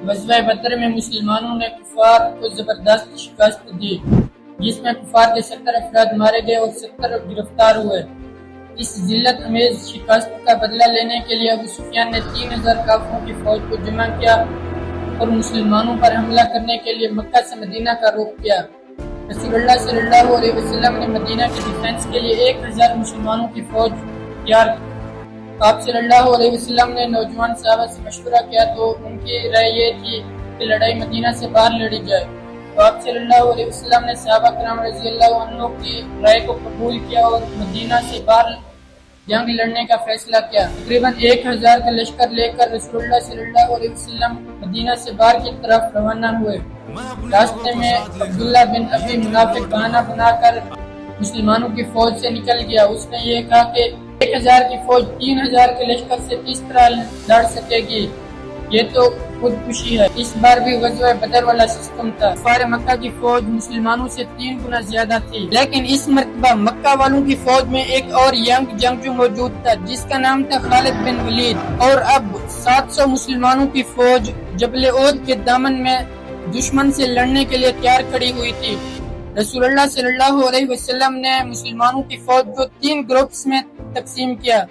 غزوہ بدر میں مسلمانوں نے کفار کو زبردست شکست دی، جس میں کفار کے 70 افراد مارے گئے اور 70 گرفتار ہوئے۔ اس ذلت امیز شکست کا بدلہ لینے کے لیے ابو سفیان نے 3000 کافروں کی فوج کو جمع کیا اور مسلمانوں پر حملہ کرنے کے لیے مکہ سے مدینہ کا رخ کیا۔ رسول اللہ صلی اللہ علیہ وسلم نے مدینہ کے ڈیفنس کے لیے 1000 مسلمانوں کی فوج تیار کی۔ آپ صلی اللہ علیہ وسلم نے نوجوان صحابہ سے مشورہ کیا تو ان کی رائے یہ تھی کہ لڑائی مدینہ سے باہر لڑی جائے، تو آپ صلی اللہ علیہ وسلم نے صحابہ کرام رضی اللہ عنہ کی رائے کو قبول کیا اور مدینہ سے باہر جنگ لڑنے کا فیصلہ کیا۔ تقریباً 1000 کا لشکر لے کر رسول اللہ صلی اللہ علیہ وسلم مدینہ سے باہر کی طرف روانہ ہوئے۔ راستے میں عبداللہ بن ابی منافق بہانہ بنا کر مسلمانوں کی فوج سے نکل گیا۔ اس نے یہ کہا کہ 1000 کی فوج 3000 کے لشکر سے کس طرح لڑ سکے گی، یہ تو خودکشی ہے۔ اس بار بھی غزوہ بدر والا سسٹم تھا۔ کفار مکہ کی فوج مسلمانوں سے 3 گنا زیادہ تھی، لیکن اس مرتبہ مکہ والوں کی فوج میں ایک اور ینگ جنگجو موجود تھا جس کا نام تھا خالد بن ولید، اور اب 700 مسلمانوں کی فوج جبل احد کے دامن میں دشمن سے لڑنے کے لیے تیار کھڑی ہوئی تھی۔ رسول اللہ صلی اللہ علیہ وسلم نے مسلمانوں کی فوج کو 3 گروپس میں تقسیم کیا: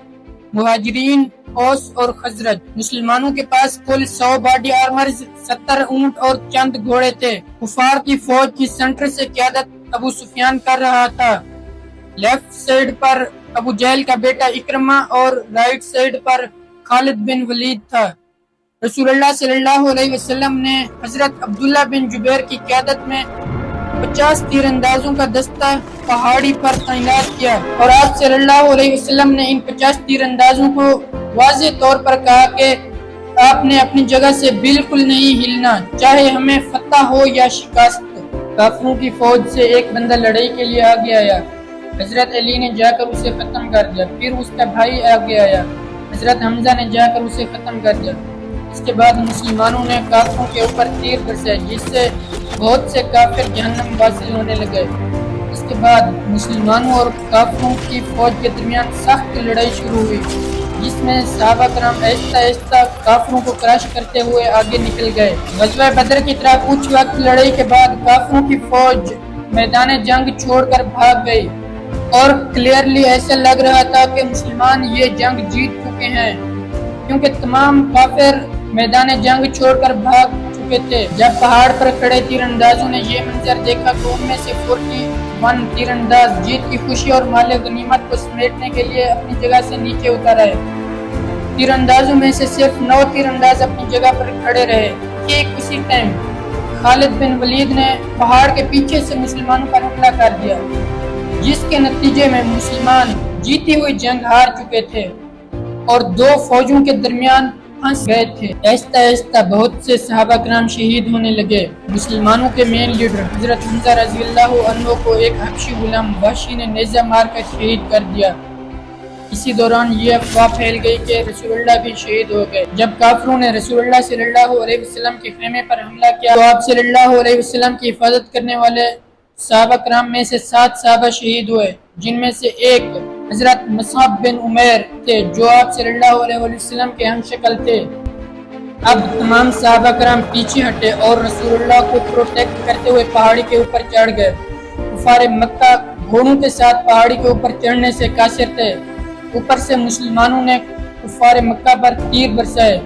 مہاجرین، اوس اور خزرج۔ مسلمانوں کے پاس کل 100 باڈی آرمرز، 70 اونٹ اور چند گھوڑے تھے۔ کفار کی فوج کی سینٹر سے قیادت ابو سفیان کر رہا تھا۔ لیفٹ سائیڈ پر ابو جہل کا بیٹا اکرمہ اور رائٹ سائیڈ پر خالد بن ولید تھا۔ رسول اللہ صلی اللہ علیہ وسلم نے حضرت عبداللہ بن جبیر کی قیادت میں 50 تیر اندازوں کا دستہ پہاڑی پر تعینات کیا، اور آپ صلی اللہ علیہ وسلم نے ان 50 تیر اندازوں کو واضح طور پر کہا کہ آپ نے اپنی جگہ سے بالکل نہیں ہلنا، چاہے ہمیں فتح ہو یا شکست۔ کافروں کی فوج سے ایک بندہ لڑائی کے لیے آگے آیا، حضرت علی نے جا کر اسے ختم کر دیا۔ پھر اس کا بھائی آگے آیا، حضرت حمزہ نے جا کر اسے ختم کر دیا۔ اس کے بعد مسلمانوں نے کافروں کے اوپر تیر برسائے، جس سے بہت سے کافر جہنم واصل ہونے لگے۔ اس کے بعد مسلمانوں اور کافروں کی فوج کے درمیان سخت لڑائی شروع ہوئی، جس میں صحابہ کرام آہستہ آہستہ کافروں کو کراش کرتے ہوئے آگے نکل گئے۔ غزوہ بدر کی طرح کچھ وقت لڑائی کے بعد کافروں کی فوج میدان جنگ چھوڑ کر بھاگ گئی، اور کلیئرلی ایسا لگ رہا تھا کہ مسلمان یہ جنگ جیت چکے ہیں، کیونکہ تمام کافر میدان جنگ چھوڑ کر بھاگ چکے تھے۔ جب پہاڑ پر کھڑے تیر اندازوں نے یہ منظر دیکھا تو ان میں سے 41 تیر انداز جیت کی خوشی اور مال غنیمت کو سمیٹنے کے لیے اپنی جگہ سے نیچے اتر آئے۔ تیر اندازوں میں سے صرف 9 تیر انداز اپنی جگہ پر کھڑے رہے۔ ٹھیک اسی ٹائم خالد بن ولید نے پہاڑ کے پیچھے سے مسلمانوں پر حملہ کر دیا، جس کے نتیجے میں مسلمان جیتی ہوئی جنگ ہار چکے تھے اور 2 فوجوں کے درمیان پھنس گئے تھے۔ آہستہ آہستہ بہت سے صحابہ کرام شہید ہونے لگے۔ مسلمانوں کے مین لیڈر حضرت حمزہ رضی اللہ عنہ کو ایک حبشی غلام وحشی نے نیزہ مار کر شہید کر دیا۔ اسی دوران یہ افواہ پھیل گئی کہ رسول اللہ بھی شہید ہو گئے۔ جب کافروں نے رسول اللہ صلی اللہ علیہ وسلم کے خیمے پر حملہ کیا تو آپ صلی اللہ علیہ وسلم کی حفاظت کرنے والے صحابہ کرام میں سے 7 صحابہ شہید ہوئے، جن میں سے ایک حضرت مصعب بن عمیر تھے جو آپ صلی اللہ علیہ وسلم کے ہم شکل تھے۔ اب تمام صحابہ کرام پیچھے ہٹے اور رسول اللہ کو پروٹیکٹ کرتے ہوئے پہاڑی کے اوپر چڑھ گئے۔ کفار مکہ گھوڑوں کے ساتھ پہاڑی کے اوپر چڑھنے سے قاصر تھے۔ اوپر سے مسلمانوں نے کفار مکہ پر تیر برسائے،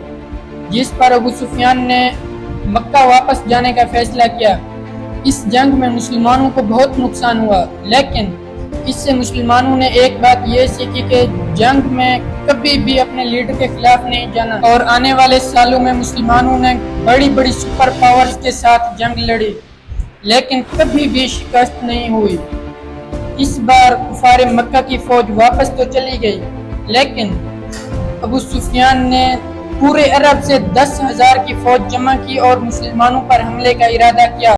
جس پر ابو سفیان نے مکہ واپس جانے کا فیصلہ کیا۔ اس جنگ میں مسلمانوں کو بہت نقصان ہوا، لیکن اس سے مسلمانوں نے ایک بات یہ سیکھی کہ جنگ میں کبھی بھی اپنے لیڈر کے خلاف نہیں جانا، اور آنے والے سالوں میں مسلمانوں نے بڑی بڑی سپر پاورز کے ساتھ جنگ لڑی، لیکن کبھی بھی شکست نہیں ہوئی۔ اس بار کفار مکہ کی فوج واپس تو چلی گئی، لیکن ابو سفیان نے پورے عرب سے 10,000 کی فوج جمع کی اور مسلمانوں پر حملے کا ارادہ کیا۔